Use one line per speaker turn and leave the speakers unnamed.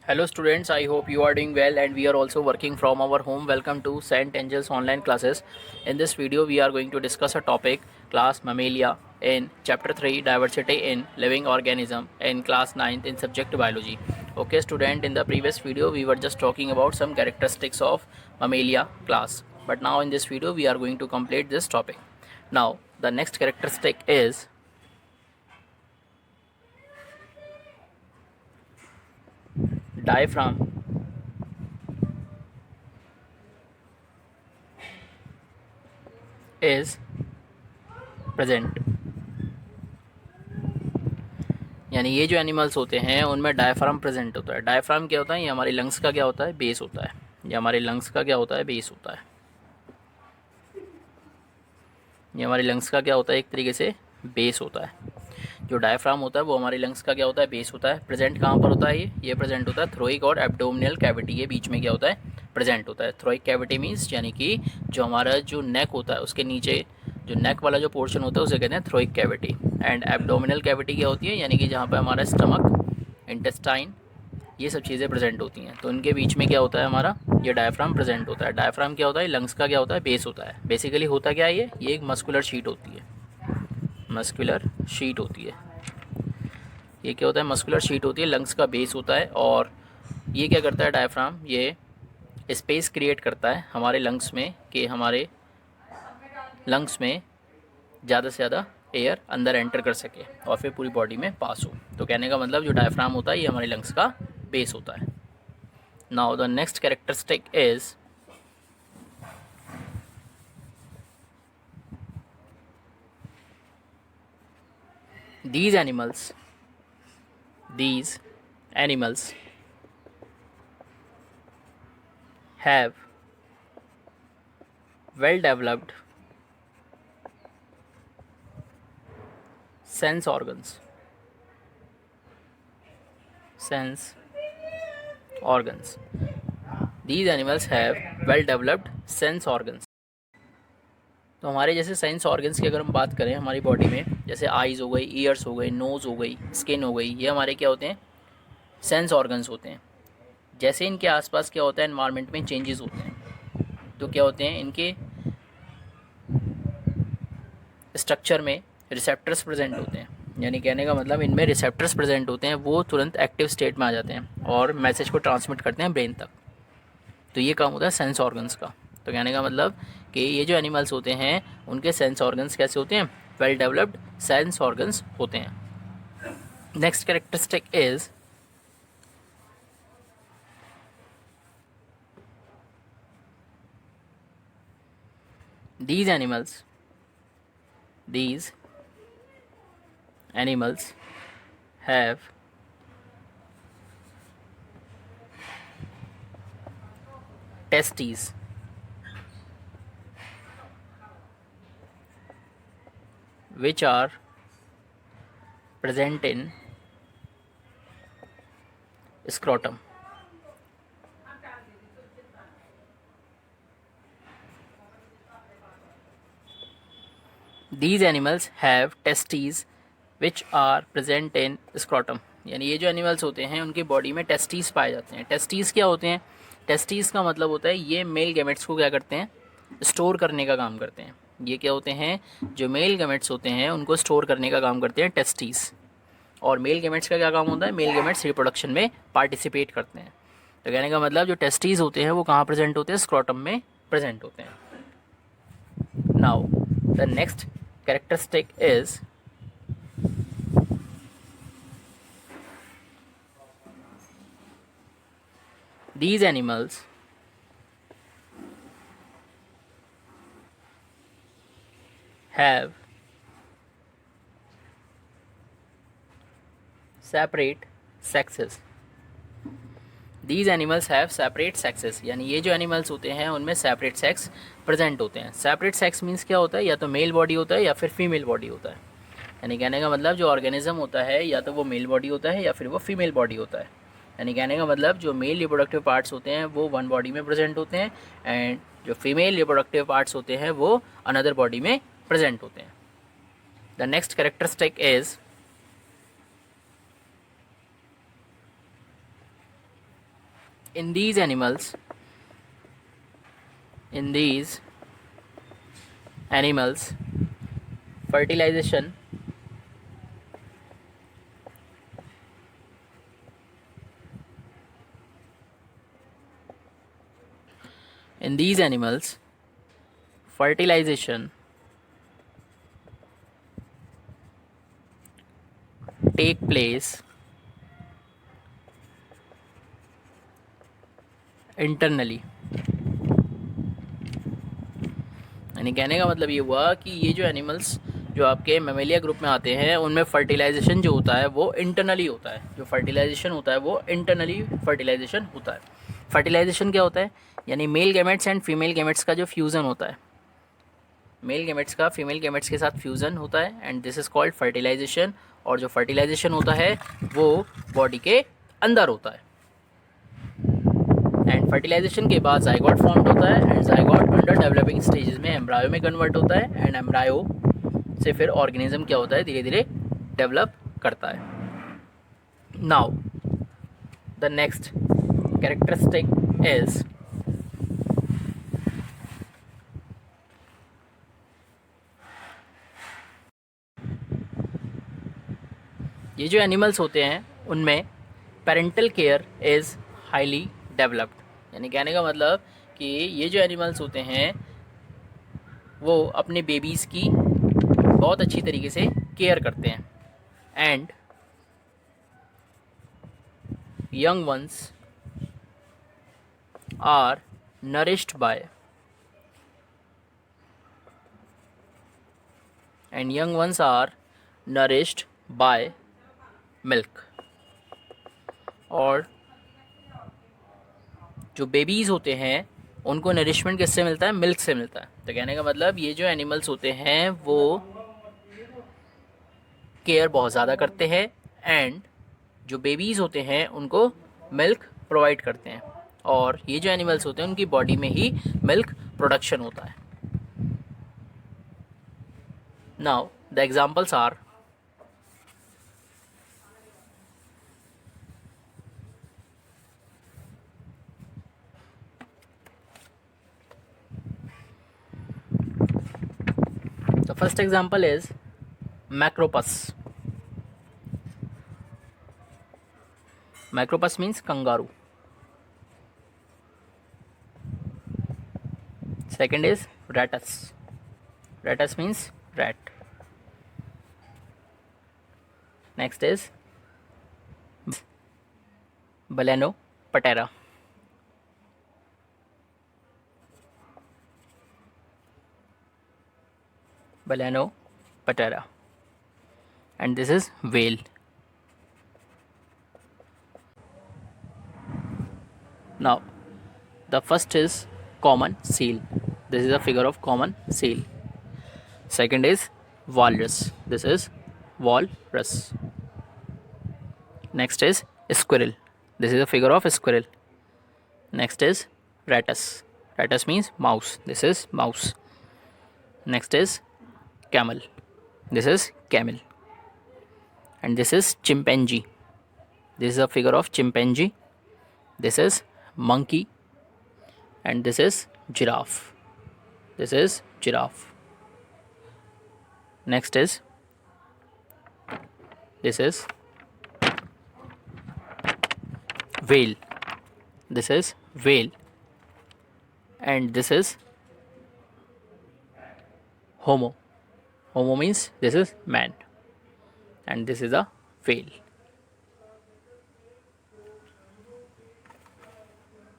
Hello students, I hope you are doing well and we are also working from our home. Welcome to St. Angel's online classes. In this video we are going to discuss a topic class Mammalia in chapter 3 diversity in living organism in class 9th in subject biology. Okay student, in the previous video we were just talking about some characteristics of Mammalia class, but now in this video we are going to complete this topic. Now the next characteristic is diaphragm is present. यानी ये जो animals होते हैं उनमें diaphragm present होता है. Diaphragm क्या होता है? ये हमारे लंग्स का क्या होता है? बेस होता है. ये हमारे लंग्स का क्या होता है? बेस होता है. ये हमारे लंग्स का क्या होता है? एक तरीके से बेस होता है. जो डायफ्राम होता है वो हमारे लंग्स का क्या होता है? बेस होता है. प्रेजेंट कहाँ पर होता है? ये प्रेजेंट होता है थ्रोइक और एब्डोमिनल कैविटी के बीच में क्या होता है? प्रेजेंट होता है. थ्रोइक कैविटी मीन्स यानी कि जो हमारा जो नेक होता है उसके नीचे जो नेक वाला जो पोर्शन होता है उसे कहते हैं थ्रोइक कैविटी. एंड एब्डोमिनल कैविटी क्या होती है? यानी कि जहाँ पे हमारा स्टमक, इंटेस्टाइन, ये सब चीज़ें प्रेजेंट होती हैं. तो इनके बीच में क्या होता है? हमारा ये डायफ्राम प्रेजेंट होता है. डायफ्राम क्या होता है? लंग्स का क्या होता है? बेस होता है. बेसिकली होता क्या है? ये एक मस्कुलर शीट होती है. मस्कुलर शीट होती है. ये क्या होता है? मस्कुलर शीट होती है. लंग्स का बेस होता है. और ये क्या करता है? डायफ्राम ये स्पेस क्रिएट करता है हमारे लंग्स में कि हमारे लंग्स में ज़्यादा से ज़्यादा एयर अंदर एंटर कर सके और फिर पूरी बॉडी में पास हो. तो कहने का मतलब जो डायफ्राम होता है ये हमारे लंग्स का बेस होता है. Now the next characteristic is these animals have well developed sense organs. These animals have well developed sense organs. तो हमारे जैसे सेंस ऑर्गन्स की अगर हम बात करें हमारी बॉडी में, जैसे आइज़ हो गई, ईयर्स हो गई, नोज़ हो गई, स्किन हो गई, ये हमारे क्या होते हैं? सेंस ऑर्गन्स होते हैं. जैसे इनके आसपास क्या होता है? एनवायरनमेंट में चेंजेस होते हैं तो क्या होते हैं? इनके स्ट्रक्चर में रिसेप्टर्स प्रेजेंट होते हैं. यानी कहने का मतलब इनमें रिसेप्टर्स प्रेजेंट होते हैं, वो तुरंत एक्टिव स्टेट में आ जाते हैं और मैसेज को ट्रांसमिट करते हैं ब्रेन तक. तो ये काम होता है सेंस ऑर्गन्स का. तो कहने का मतलब कि ये जो एनिमल्स होते हैं उनके सेंस ऑर्गन्स कैसे होते हैं? वेल डेवलप्ड सेंस ऑर्गन्स होते हैं. Next characteristic is these animals have testes which are present in scrotum. These animals have testes which are present in scrotum. यानी ये जो एनिमल्स होते हैं उनकी बॉडी में टेस्टीज पाए जाते हैं. टेस्टीज क्या होते हैं? टेस्टीज का मतलब होता है ये मेल गैमेट्स को क्या करते हैं? स्टोर करने का काम करते हैं. ये क्या होते हैं? जो मेल गैमेट्स होते हैं उनको स्टोर करने का काम करते हैं टेस्टीज. और मेल गैमेट्स का क्या काम होता है? मेल गैमेट्स रिप्रोडक्शन में पार्टिसिपेट करते हैं. तो कहने का मतलब जो टेस्टीज होते हैं वो कहाँ प्रेजेंट होते हैं? स्क्रोटम में प्रेजेंट होते हैं. Now the next characteristic is these animals have separate sexes. These animals have separate sexes. यानी ये जो एनिमल्स होते हैं उनमें सेपरेट सेक्स प्रेजेंट होते हैं. सेपरेट सेक्स मीन्स क्या होता है? या तो मेल बॉडी होता है या फिर फीमेल बॉडी होता है. यानी कहने का मतलब जो ऑर्गेनिज्म होता है या तो वो मेल बॉडी होता है या फिर वो फीमेल बॉडी होता है. यानी कहने का मतलब जो मेल रिप्रोडक्टिव पार्ट्स होते हैं वो वन बॉडी में प्रेजेंट होते हैं एंड जो फीमेल रिप्रोडक्टिव पार्ट्स होते हैं वो अनदर बॉडी में प्रेजेंट होते हैं. The next characteristic is In these animals, fertilization in these animals fertilization take place internally. यानी कहने का मतलब ये हुआ कि ये जो एनिमल्स जो आपके मेमेलिया ग्रुप में आते हैं उनमें फर्टिलाइजेशन जो होता है वो इंटरनली होता है। जो फर्टिलाइजेशन होता है वो इंटरनली फर्टिलाइजेशन होता है। फर्टिलाइजेशन क्या होता है? यानी male gametes and female gametes का जो फ्यूज़न होता है, मेल गैमेट्स का फीमेल गैमेट्स के साथ फ्यूज़न होता है and this is called fertilisation. और जो फर्टिलाइजेशन होता है वो बॉडी के अंदर होता है। एंड फर्टिलाइजेशन के बाद जाइगोट फॉर्म्ड होता है and zygote under developing stages में एम्ब्रायो में कन्वर्ट होता है एंड एम्ब्रायो से फिर ऑर्गेनिज्म क्या होता है, धीरे धीरे डेवलप करता है। Now the next characteristic is ये जो एनिमल्स होते हैं उनमें parental care is highly developed. यानी कहने का मतलब कि ये जो एनिमल्स होते हैं वो अपने बेबीज़ की बहुत अच्छी तरीके से केयर करते हैं and young ones are nourished by milk। और जो बेबीज़ होते हैं उनको नरिशमेंट किससे मिलता है? मिल्क से मिलता है। तो कहने का मतलब ये जो एनिमल्स होते हैं वो केयर बहुत ज़्यादा करते हैं एंड जो बेबीज़ होते हैं उनको मिल्क प्रोवाइड करते हैं। और ये जो एनिमल्स होते हैं उनकी बॉडी में ही मिल्क प्रोडक्शन होता है। Now the examples are the first example is macropus. Macropus means kangaroo. Second is ratus. Ratus means rat. Next is Balanoptera. Balanoptera. And this is whale. Now, the first is common seal. This is a figure of common seal. Second is walrus. This is walrus. Next is squirrel. This is a figure of squirrel. Next is ratus. Ratus means mouse. This is mouse. Next is camel. This is camel. And this is chimpanzee. This is a figure of chimpanzee. This is monkey. And this is giraffe. This is giraffe. Next is this is whale. This is whale. And this is homo. Homo means this is man. And this is a whale.